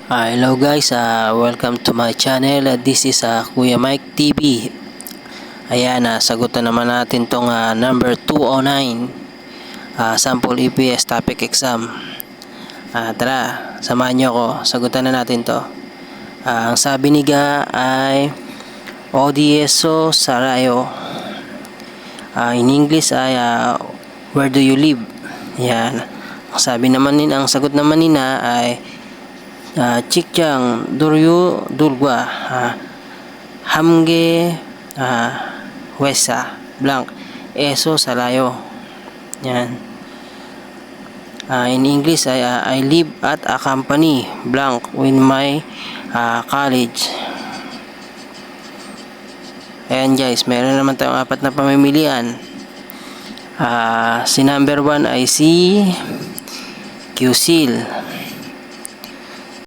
Hello guys, welcome to my channel. This is Kuya Mike TV. Ayan, sagutan naman natin tong number 209 sample EPS topic exam. Tara, samahan nyo ako, sagutan na natin to. Ang sabi ni Ga ay Odieso Sarayo. In English ay where do you live? Yan. Ang sagot naman nina ay Chikchang Duryu Dulgwa Hamge Wesa blank Eso Salayo. Yan. In English ay I live at a company blank with my college. Ayan guys, meron naman tayong apat na pamimilian. Si number 1 ay si Qsil.